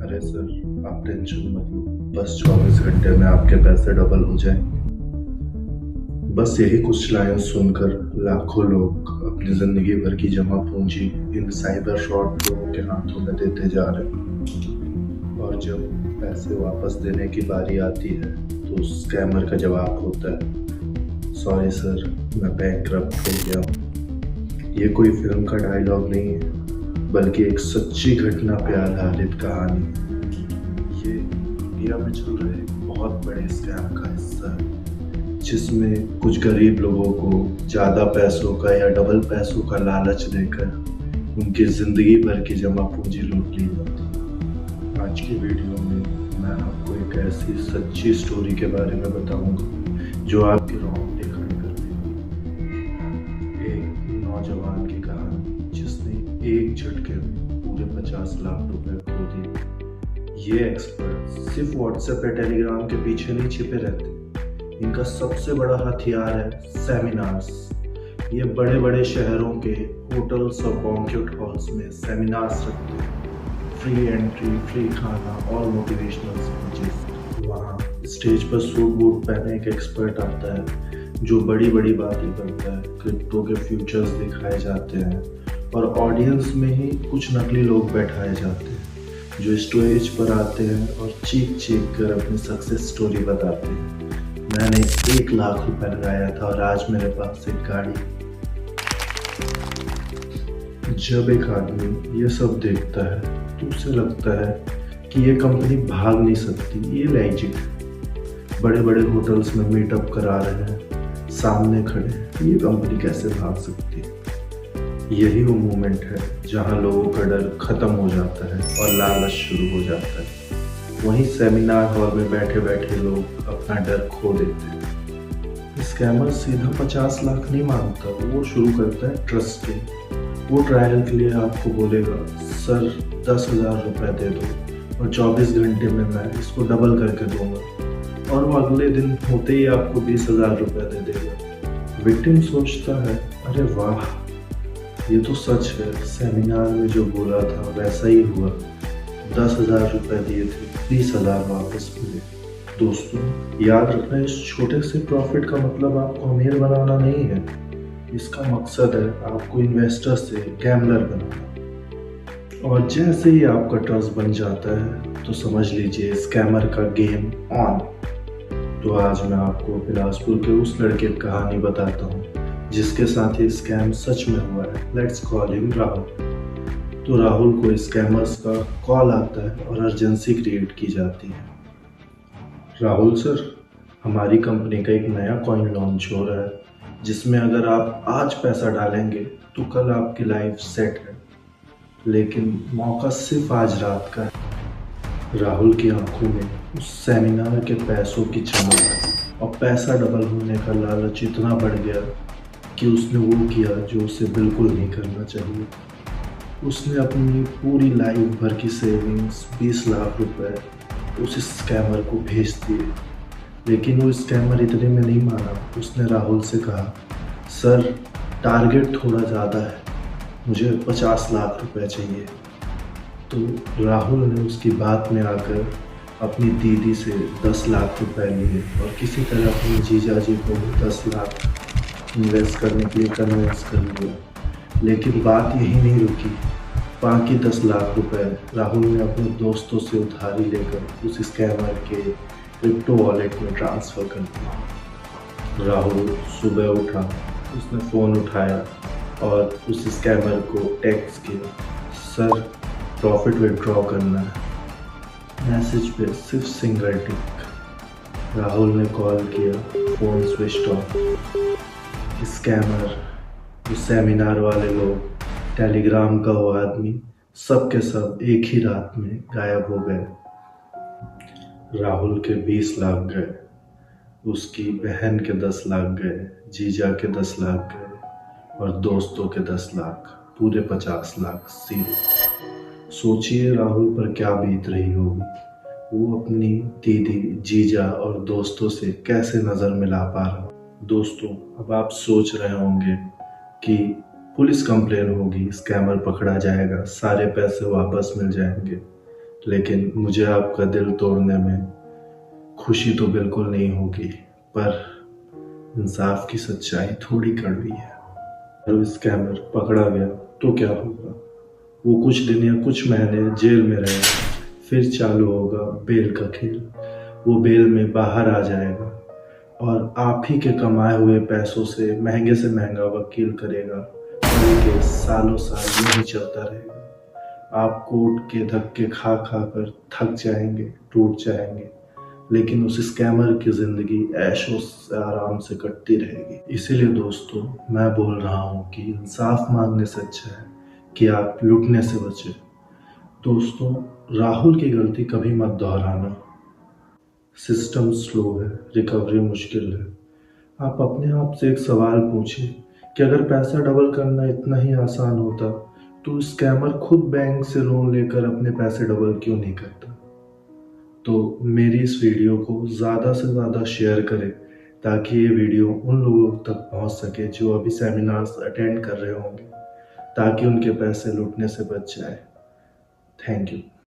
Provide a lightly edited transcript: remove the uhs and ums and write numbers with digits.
अरे सर, आप टेंशन मत लो। बस 24 घंटे में आपके पैसे डबल हो जाएं। बस यही कुछ लाइन सुनकर लाखों लोग अपनी जिंदगी भर की जमा पूंजी इन साइबर फ्रॉड लोगों के हाथों में देते जा रहे हैं। और जब पैसे वापस देने की बारी आती है तो स्कैमर का जवाब होता है, सॉरी सर, मैं बैंकरप्ट हो गया हूँ। ये कोई फिल्म का डायलॉग नहीं है, बल्कि एक सच्ची घटना पे आधारित कहानी। ये इंडिया में चल रहे एक बहुत बड़े स्कैम का हिस्सा है, जिसमें कुछ गरीब लोगों को ज़्यादा पैसों का या डबल पैसों का लालच देकर उनकी ज़िंदगी भर की जमा पूंजी लूट ली जाती है। आज की वीडियो में मैं आपको एक ऐसी सच्ची स्टोरी के बारे में बताऊंगा जो आपके रोंगटे खड़े कर देगी। एक नौजवान की कहानी जिसने एक झटके में पूरे 50 लाख रुपए खो दिए। ये एक्सपर्ट सिर्फ व्हाट्सएप या टेलीग्राम के पीछे नहीं छिपे रहते। इनका सबसे बड़ा हथियार है सेमिनार्स। ये बड़े बड़े शहरों के होटल्स और बैंक्वेट हॉल्स में सेमिनार्स रखते हैं। फ्री एंट्री, फ्री खाना और मोटिवेशनल स्पीचेस। वहाँ स्टेज पर सूट बूट पहने एक एक्सपर्ट आता है जो बड़ी बड़ी बातें करता है। क्रिप्टो के फ्यूचर्स दिखाए जाते हैं और ऑडियंस में ही कुछ नकली लोग बैठाए जाते हैं जो स्टेज पर आते हैं और चीख चीख कर अपनी सक्सेस स्टोरी बताते हैं। मैंने 1 लाख रुपए लगाया था और आज मेरे पास एक गाड़ी। जब एक आदमी ये सब देखता है तो उसे लगता है कि ये कंपनी भाग नहीं सकती, ये लैजिक है। बड़े बड़े होटल्स में मीटअप करा रहे हैं, सामने खड़े हैं, ये कंपनी कैसे भाग सकती है। यही वो मोमेंट है जहां लोगों का डर खत्म हो जाता है और लालच शुरू हो जाता है। वहीं सेमिनार हॉल में बैठे बैठे लोग अपना डर खो देते हैं। स्कैमर सीधा 50 लाख नहीं मांगता, वो शुरू करता है ट्रस्ट के। वो ट्रायल के लिए आपको बोलेगा, सर 10,000 रुपये दे दो और 24 घंटे में मैं इसको डबल करके दूंगा। और वो अगले दिन होते ही आपको 20,000 रुपये दे देगा। विक्टिम सोचता है, अरे वाह, ये तो सच है, सेमिनार में जो बोला था वैसा ही हुआ। 10,000 रुपये दिए थे, 20,000 वापस मिले। दोस्तों, याद रखना, इस छोटे से प्रॉफिट का मतलब आपको अमीर बनाना नहीं है। इसका मकसद है आपको इन्वेस्टर से गैम्बलर बनाना। और जैसे ही आपका ट्रस्ट बन जाता है तो समझ लीजिए स्कैमर का गेम ऑन। तो आज मैं आपको बिलासपुर के उस लड़के की कहानी बताता हूँ जिसके साथ ये स्कैम सच में हुआ है। Let's call him Rahul. तो राहुल को स्कैमर्स का कॉल आता है और अर्जेंसी क्रिएट की जाती है। राहुल सर, हमारी कंपनी का एक नया कॉइन लॉन्च हो रहा है जिसमें अगर आप आज पैसा डालेंगे तो कल आपकी लाइफ सेट है, लेकिन मौका सिर्फ आज रात का है। राहुल की आंखों में उस सेमिनार के पैसों की चमक और पैसा डबल होने का लालच इतना बढ़ गया कि उसने वो किया जो उसे बिल्कुल नहीं करना चाहिए। उसने अपनी पूरी लाइफ भर की सेविंग्स 20 लाख रुपए उस स्कैमर को भेज दिए। लेकिन वो स्कैमर इतने में नहीं माना। उसने राहुल से कहा, सर टारगेट थोड़ा ज़्यादा है, मुझे 50 लाख रुपए चाहिए। तो राहुल ने उसकी बात में आकर अपनी दीदी से 10 लाख रुपए लिए और किसी तरह अपने जीजा जी को 10 लाख इन्वेस्ट करने के लिए कन्विंस कर लिया। लेकिन बात यही नहीं रुकी। बाकी 10 लाख रुपए राहुल ने अपने दोस्तों से उधारी लेकर उस स्कैमर के क्रिप्टो वॉलेट में ट्रांसफ़र कर दिया। राहुल सुबह उठा, उसने फ़ोन उठाया और उस स्कैमर को टेक्स्ट किया, सर प्रॉफिट विड्रॉ करना है। मैसेज पे सिर्फ सिंगल टिक। राहुल ने कॉल किया, फ़ोन स्विच ऑफ। स्कैमर, उस सेमिनार वाले लोग, टेलीग्राम का वो आदमी, सब के सब एक ही रात में गायब हो गए। राहुल के 20 लाख गए, उसकी बहन के 10 लाख गए, जीजा के 10 लाख गए और दोस्तों के 10 लाख, पूरे 50 लाख सीधे। सोचिए राहुल पर क्या बीत रही होगी। वो अपनी दीदी, जीजा और दोस्तों से कैसे नज़र मिला पा रहा। दोस्तों, अब आप सोच रहे होंगे कि पुलिस कंप्लेन होगी, स्कैमर पकड़ा जाएगा, सारे पैसे वापस मिल जाएंगे। लेकिन मुझे आपका दिल तोड़ने में खुशी तो बिल्कुल नहीं होगी, पर इंसाफ की सच्चाई थोड़ी कड़वी है। अगर स्कैमर पकड़ा गया तो क्या होगा? वो कुछ दिन या कुछ महीने जेल में रहेगा, फिर चालू होगा बेल का खेल। वो बेल में बाहर आ जाएगा और आप ही के कमाए हुए पैसों से महंगा वकील करेगा और ये केस सालों साल यूं ही चलता रहेगा। आप कोर्ट के धक्के खा खा कर थक जाएंगे, टूट जाएंगे, लेकिन उस स्कैमर की जिंदगी ऐशो से आराम से कटती रहेगी। इसीलिए दोस्तों, मैं बोल रहा हूँ कि इंसाफ मांगने से अच्छा है कि आप लूटने से बचे। दोस्तों, राहुल की गलती कभी मत दोहराना। सिस्टम स्लो है, रिकवरी मुश्किल है। आप अपने आप से एक सवाल पूछिए कि अगर पैसा डबल करना इतना ही आसान होता तो स्कैमर खुद बैंक से लोन लेकर अपने पैसे डबल क्यों नहीं करता? तो मेरी इस वीडियो को ज़्यादा से ज़्यादा शेयर करें ताकि ये वीडियो उन लोगों तक पहुंच सके जो अभी सेमिनार्स अटेंड कर रहे होंगे, ताकि उनके पैसे लूटने से बच जाए। Thank you.